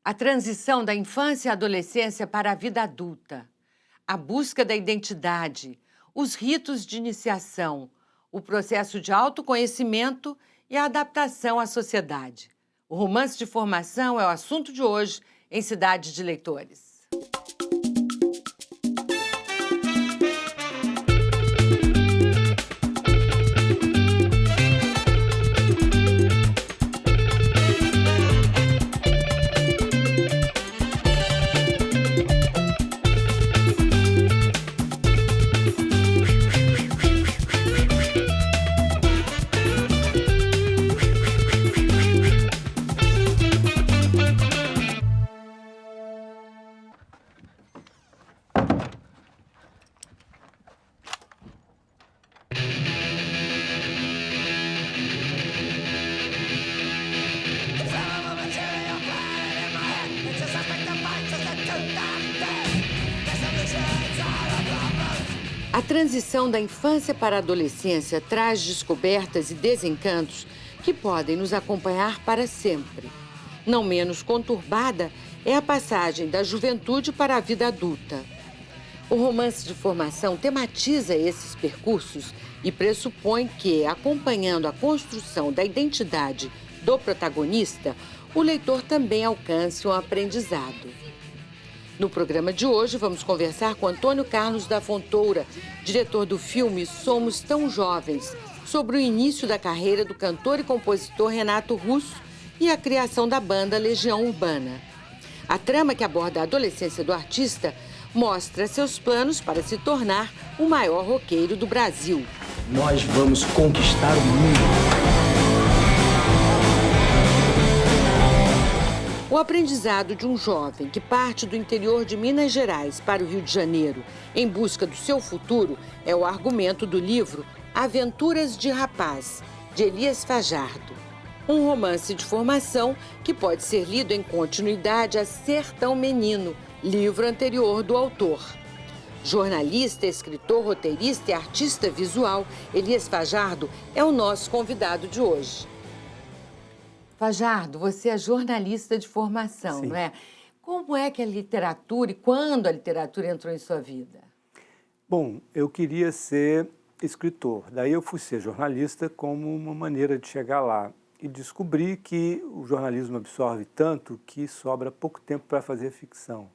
A transição da infância e adolescência para a vida adulta, a busca da identidade, os ritos de iniciação, o processo de autoconhecimento e a adaptação à sociedade. O romance de formação é o assunto de hoje em Cidade de Leitores. A transição da infância para a adolescência traz descobertas e desencantos que podem nos acompanhar para sempre. Não menos conturbada é a passagem da juventude para a vida adulta. O romance de formação tematiza esses percursos e pressupõe que, acompanhando a construção da identidade do protagonista, o leitor também alcance um aprendizado. No programa de hoje, vamos conversar com Antônio Carlos da Fontoura, diretor do filme Somos Tão Jovens, sobre o início da carreira do cantor e compositor Renato Russo e a criação da banda Legião Urbana. A trama, que aborda a adolescência do artista, mostra seus planos para se tornar o maior roqueiro do Brasil. Nós vamos conquistar o mundo. O aprendizado de um jovem que parte do interior de Minas Gerais para o Rio de Janeiro em busca do seu futuro é o argumento do livro Aventuras de Rapaz, de Elias Fajardo. Um romance de formação que pode ser lido em continuidade a Sertão Menino, livro anterior do autor. Jornalista, escritor, roteirista e artista visual, Elias Fajardo é o nosso convidado de hoje. Fajardo, você é jornalista de formação, Sim. não é? Como é que a literatura e quando a literatura entrou em sua vida? Bom, eu queria ser escritor, daí eu fui ser jornalista como uma maneira de chegar lá. E descobri que o jornalismo absorve tanto que sobra pouco tempo para fazer ficção.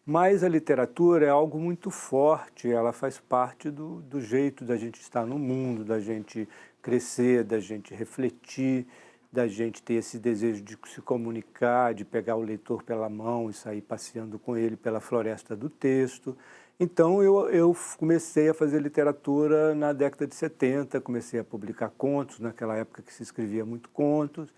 Mas a literatura é algo muito forte, ela faz parte do jeito da gente estar no mundo, da gente crescer, da gente refletir, da gente ter esse desejo de se comunicar, de pegar o leitor pela mão e sair passeando com ele pela floresta do texto. Então, eu comecei a fazer literatura na década de 70, comecei a publicar contos, naquela época que se escrevia muito contos,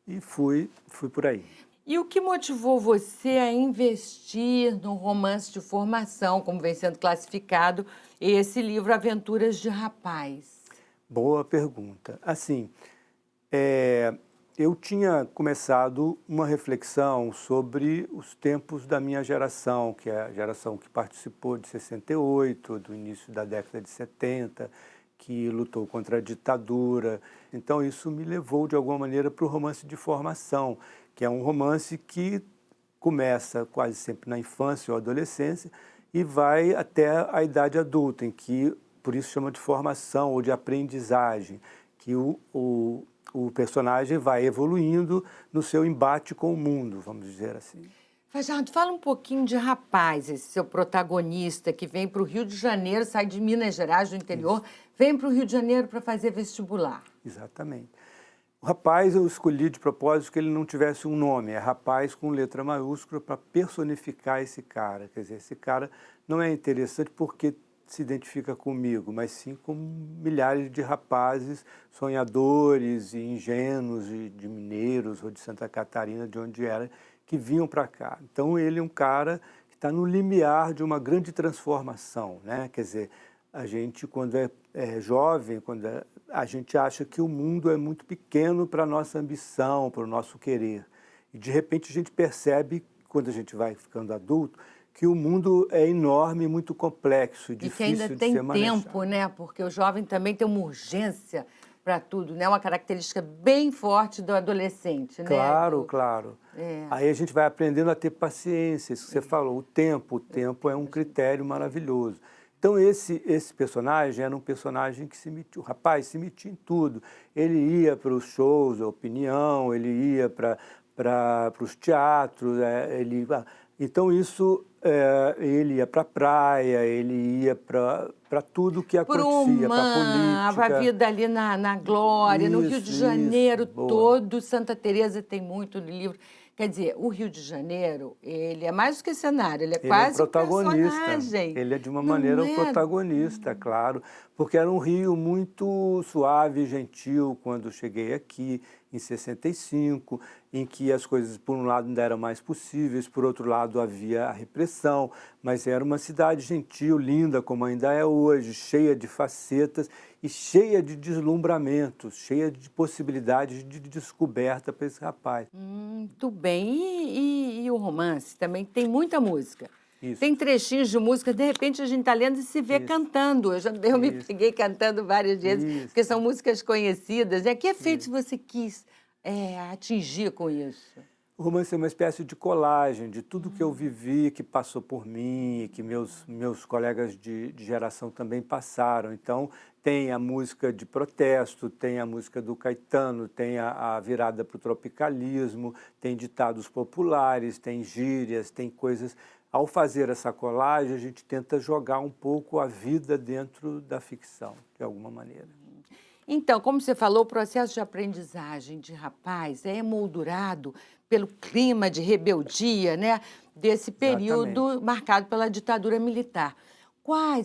e fui por aí. E o que motivou você a investir no romance de formação, como vem sendo classificado, esse livro Aventuras de Rapaz? Boa pergunta. Assim, eu tinha começado uma reflexão sobre os tempos da minha geração, que é a geração que participou de 68, do início da década de 70, que lutou contra a ditadura. Então, isso me levou, de alguma maneira, para o romance de formação, que é um romance que começa quase sempre na infância ou adolescência e vai até a idade adulta, em que, por isso chama de formação ou de aprendizagem, que o personagem vai evoluindo no seu embate com o mundo, vamos dizer assim. Fajardo, fala um pouquinho de Rapaz, esse seu protagonista que vem para o Rio de Janeiro, sai de Minas Gerais, do interior, vem para o Rio de Janeiro para fazer vestibular. Exatamente. O Rapaz eu escolhi de propósito que ele não tivesse um nome, é Rapaz com letra maiúscula para personificar esse cara. Quer dizer, esse cara não é interessante porque se identifica comigo, mas sim com milhares de rapazes sonhadores e ingênuos de Mineiros ou de Santa Catarina, de onde era, que vinham para cá. Então ele é um cara que está no limiar de uma grande transformação, né? Quer dizer, a gente quando é jovem, a gente acha que o mundo é muito pequeno para a nossa ambição, para o nosso querer. E de repente a gente percebe, quando a gente vai ficando adulto, que o mundo é enorme, muito complexo, difícil de ser manejado. E que ainda tem tempo, né? Porque o jovem também tem uma urgência para tudo, né? Uma característica bem forte do adolescente, né? Claro, claro. Aí a gente vai aprendendo a ter paciência, isso que você falou, o tempo é um critério maravilhoso. Então esse personagem era um personagem que o rapaz se metia em tudo. Ele ia para os shows, a opinião, ele ia para os teatros, então isso, ele ia para a praia, ele ia para tudo que acontecia, para a política. A vida ali na Glória, no Rio de Janeiro todo, Santa Teresa tem muito no livro. Quer dizer, o Rio de Janeiro, ele é mais do que cenário, ele é quase um protagonista. personagem. Ele é de uma maneira um protagonista, claro, porque era um Rio muito suave e gentil quando eu cheguei aqui, em 65, em que as coisas, por um lado, ainda eram mais possíveis, por outro lado, havia a repressão, mas era uma cidade gentil, linda, como ainda é hoje, cheia de facetas e cheia de deslumbramentos, cheia de possibilidades de descoberta para esse rapaz. Muito bem. E o romance também tem muita música. Isso. Tem trechinhos de música, de repente a gente está lendo e se vê cantando. Eu me peguei cantando várias vezes, porque são músicas conhecidas. Que efeitos você quis atingir com isso? O romance é uma espécie de colagem de tudo que eu vivi, que passou por mim, e que meus colegas de geração também passaram. Então, tem a música de protesto, tem a música do Caetano, tem a virada para o tropicalismo, tem ditados populares, tem gírias, tem coisas. Ao fazer essa colagem, a gente tenta jogar um pouco a vida dentro da ficção, de alguma maneira. Então, como você falou, o processo de aprendizagem de rapaz é emoldurado pelo clima de rebeldia, né, desse período marcado pela ditadura militar.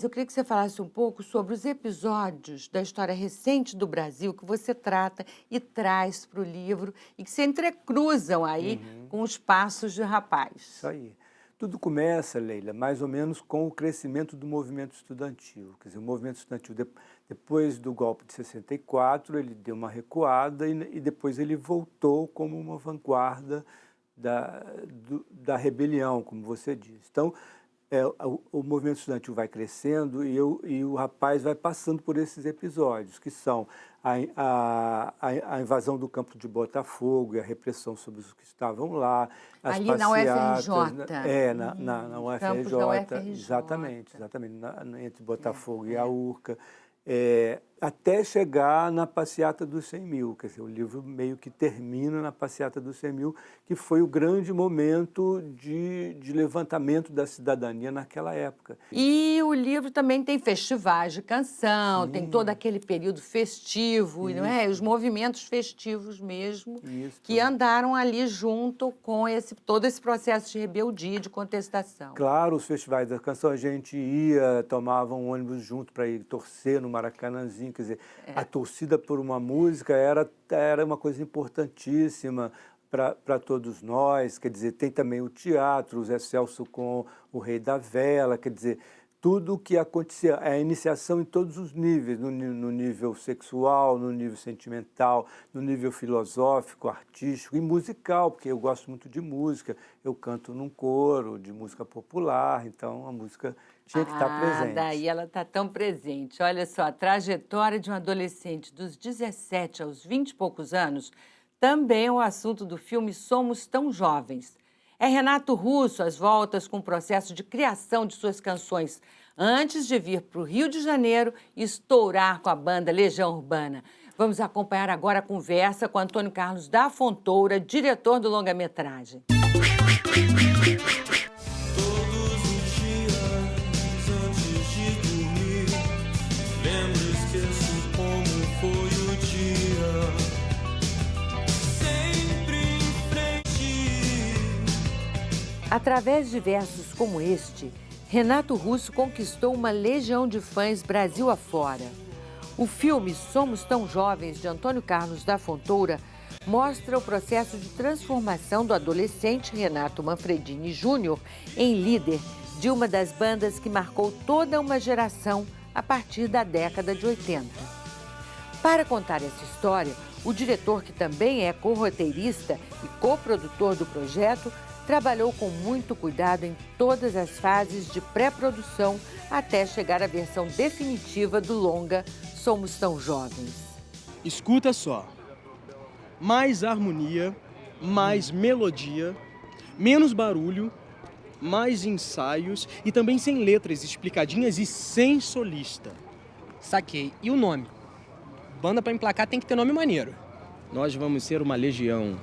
Eu queria que você falasse um pouco sobre os episódios da história recente do Brasil que você trata e traz para o livro e que se entrecruzam aí com os passos de rapaz. Isso aí. Tudo começa, Leila, mais ou menos com o crescimento do movimento estudantil. Quer dizer, o movimento estudantil, depois do golpe de 64, ele deu uma recuada e depois ele voltou como uma vanguarda da rebelião, como você diz. Então, o movimento estudantil vai crescendo e o rapaz vai passando por esses episódios, que são a invasão do campo de Botafogo e a repressão sobre os que estavam lá, as ali passeatas, na UFRJ. Na UFRJ, campus da UFRJ. exatamente, entre Botafogo e a URCA. Até chegar na passeata dos 100 mil, quer dizer, o livro meio que termina na passeata dos 100 mil, que foi o grande momento de levantamento da cidadania naquela época. E o livro também tem festivais de canção, tem todo aquele período festivo, não é? Os movimentos festivos mesmo, que andaram ali junto com todo esse processo de rebeldia, de contestação. Claro, os festivais da canção, a gente ia, tomava um ônibus junto para ir torcer no Maracanãzinho. Quer dizer, a torcida por uma música era uma coisa importantíssima para todos nós. Quer dizer, tem também o teatro, o Zé Celso com o Rei da Vela, quer dizer, tudo o que acontecia, a iniciação em todos os níveis, no nível sexual, no nível sentimental, no nível filosófico, artístico e musical, porque eu gosto muito de música, eu canto num coro de música popular, então a música tinha que estar presente. Daí ela está tão presente. Olha só, a trajetória de um adolescente dos 17 aos 20 e poucos anos também é o assunto do filme Somos Tão Jovens. É Renato Russo às voltas com o processo de criação de suas canções antes de vir para o Rio de Janeiro e estourar com a banda Legião Urbana. Vamos acompanhar agora a conversa com Antônio Carlos da Fontoura, diretor do longa-metragem. Através de versos como este, Renato Russo conquistou uma legião de fãs Brasil afora. O filme Somos Tão Jovens, de Antônio Carlos da Fontoura, mostra o processo de transformação do adolescente Renato Manfredini Júnior em líder de uma das bandas que marcou toda uma geração a partir da década de 80. Para contar essa história, o diretor, que também é co-roteirista e coprodutor do projeto, trabalhou com muito cuidado em todas as fases de pré-produção até chegar à versão definitiva do longa Somos Tão Jovens. Escuta só. Mais harmonia, mais melodia, menos barulho, mais ensaios e também sem letras explicadinhas e sem solista. Saquei. E o nome? Banda pra emplacar tem que ter nome maneiro. Nós vamos ser uma legião.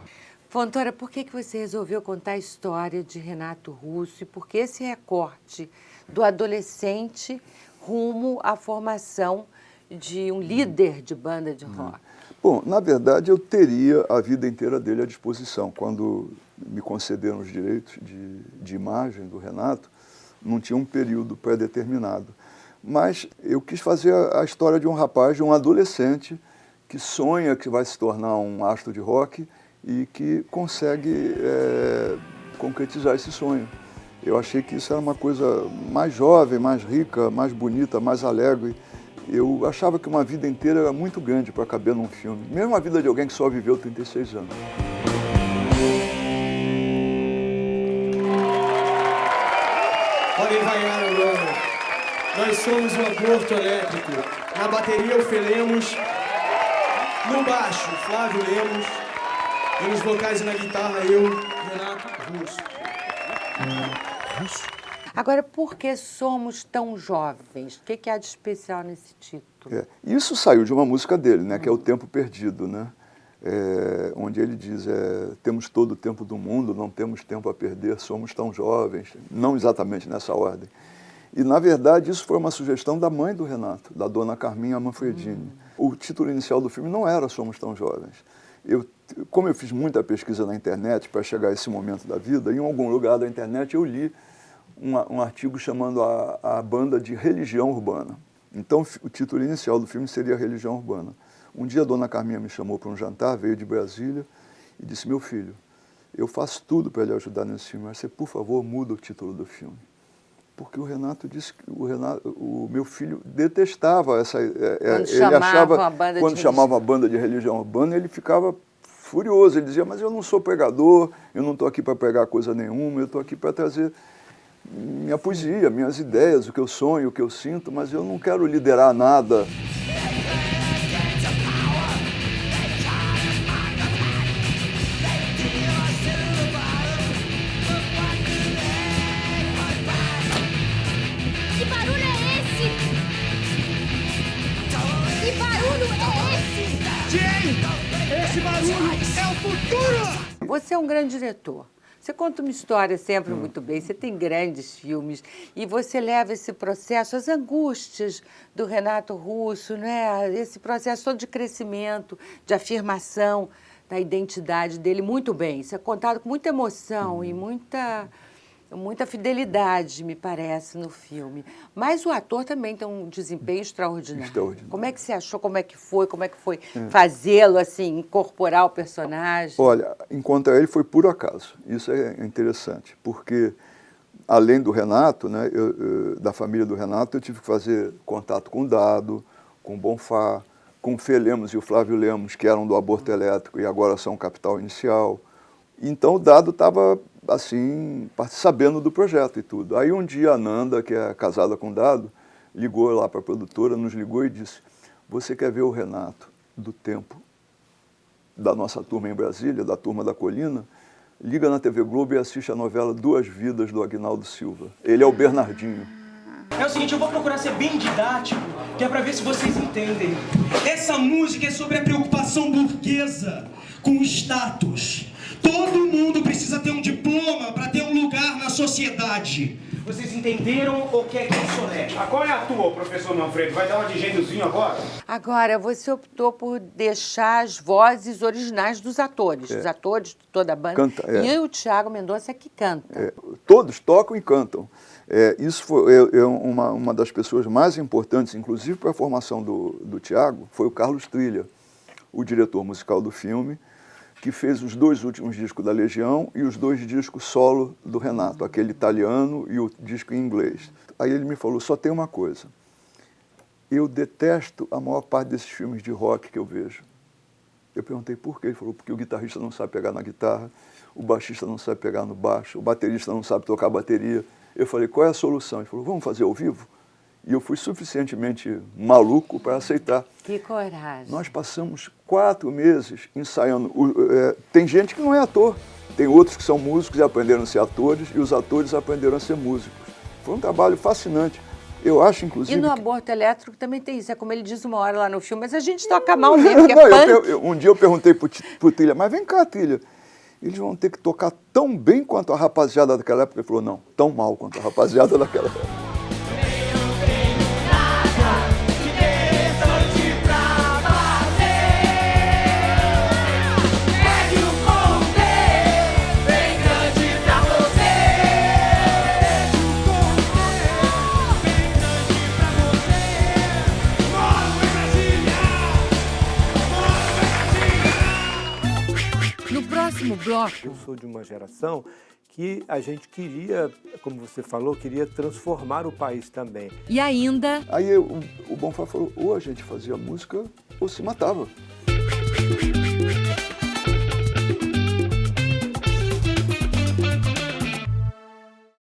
Fontoura, por que você resolveu contar a história de Renato Russo e por que esse recorte do adolescente rumo à formação de um líder de banda de rock? Bom, na verdade, eu teria a vida inteira dele à disposição. Quando me concederam os direitos de imagem do Renato, não tinha um período pré-determinado. Mas eu quis fazer a história de um rapaz, de um adolescente, que sonha que vai se tornar um astro de rock e que consegue concretizar esse sonho. Eu achei que isso era uma coisa mais jovem, mais rica, mais bonita, mais alegre. Eu achava que uma vida inteira era muito grande para caber num filme, mesmo a vida de alguém que só viveu 36 anos. Podem vaiar agora. Nós somos o Aborto Elétrico. Na bateria, o Fê Lemos. No baixo, Flávio Lemos. E nos vocais e na guitarra, eu, Renato Russo. Agora, por que somos tão jovens? O que há de especial nesse título? Isso saiu de uma música dele, né, que é O Tempo Perdido, né? Onde ele diz, temos todo o tempo do mundo, não temos tempo a perder, somos tão jovens. Não exatamente nessa ordem. E, na verdade, isso foi uma sugestão da mãe do Renato, da dona Carminha Manfredini. O título inicial do filme não era Somos Tão Jovens. Como eu fiz muita pesquisa na internet para chegar a esse momento da vida, em algum lugar da internet eu li um artigo chamando a banda de Religião Urbana. Então, o título inicial do filme seria Religião Urbana. Um dia a dona Carminha me chamou para um jantar, veio de Brasília e disse, meu filho, eu faço tudo para lhe ajudar nesse filme, mas você, por favor, muda o título do filme. Porque o Renato disse que o meu filho detestava essa... ele achava, quando chamava a banda de Religião Urbana, ele ficava furioso. Ele dizia, mas eu não sou pregador, eu não estou aqui para pregar coisa nenhuma, eu estou aqui para trazer minha poesia, minhas ideias, o que eu sonho, o que eu sinto, mas eu não quero liderar nada. Que barulho é esse? Que barulho é esse? Jane, esse barulho é o futuro! Você é um grande diretor. Você conta uma história sempre muito bem, você tem grandes filmes e você leva esse processo, as angústias do Renato Russo, né? Esse processo todo de crescimento, de afirmação da identidade dele muito bem. Isso é contado com muita emoção e muita fidelidade, me parece, no filme. Mas o ator também tem um desempenho extraordinário. Como é que você achou? Como é que foi fazê-lo, assim, incorporar o personagem? Olha, encontrar ele foi por acaso. Isso é interessante, porque além do Renato, né, da família do Renato, eu tive que fazer contato com o Dado, com o Bonfá, com o Fê Lemos e o Flávio Lemos, que eram do Aborto Elétrico e agora são Capital Inicial. Então o Dado estava, assim, sabendo do projeto e tudo. Aí um dia a Nanda, que é casada com o Dado, ligou lá para a produtora, nos ligou e disse, você quer ver o Renato do tempo da nossa turma em Brasília, da Turma da Colina? Liga na TV Globo e assiste a novela Duas Vidas, do Aguinaldo Silva. Ele é o Bernardinho. É o seguinte, eu vou procurar ser bem didático, que é pra ver se vocês entendem. Essa música é sobre a preocupação burguesa com o status. Todo mundo precisa ter um diploma para ter um lugar na sociedade. Vocês entenderam ou quer que eu soletre? Qual é a tua, professor Manfredo? Vai dar um de gêniozinho agora? Agora, você optou por deixar as vozes originais dos atores, os atores de toda a banda. E o Thiago Mendonça que canta. Todos tocam e cantam. Isso foi uma das pessoas mais importantes, inclusive para a formação do Thiago, foi o Carlos Trilha, o diretor musical do filme, que fez os 2 últimos discos da Legião e os 2 discos solo do Renato, aquele italiano e o disco em inglês. Aí ele me falou, só tem uma coisa, eu detesto a maior parte desses filmes de rock que eu vejo. Eu perguntei por quê, ele falou, porque o guitarrista não sabe pegar na guitarra, o baixista não sabe pegar no baixo, o baterista não sabe tocar bateria. Eu falei, qual é a solução? Ele falou, vamos fazer ao vivo? E eu fui suficientemente maluco para aceitar. Que coragem. Nós passamos 4 meses ensaiando. Tem gente que não é ator, tem outros que são músicos e aprenderam a ser atores, e os atores aprenderam a ser músicos. Foi um trabalho fascinante. Eu acho, inclusive... E no aborto elétrico também tem isso, é como ele diz uma hora lá no filme, mas a gente toca mal mesmo, que é punk. Um dia eu perguntei pro Trilha, mas vem cá, Trilha, eles vão ter que tocar tão bem quanto a rapaziada daquela época? Ele falou, não, tão mal quanto a rapaziada daquela época. Próximo bloco. Eu sou de uma geração que a gente queria, como você falou, queria transformar o país também. E ainda... Aí o Bonfá falou, ou a gente fazia música ou se matava.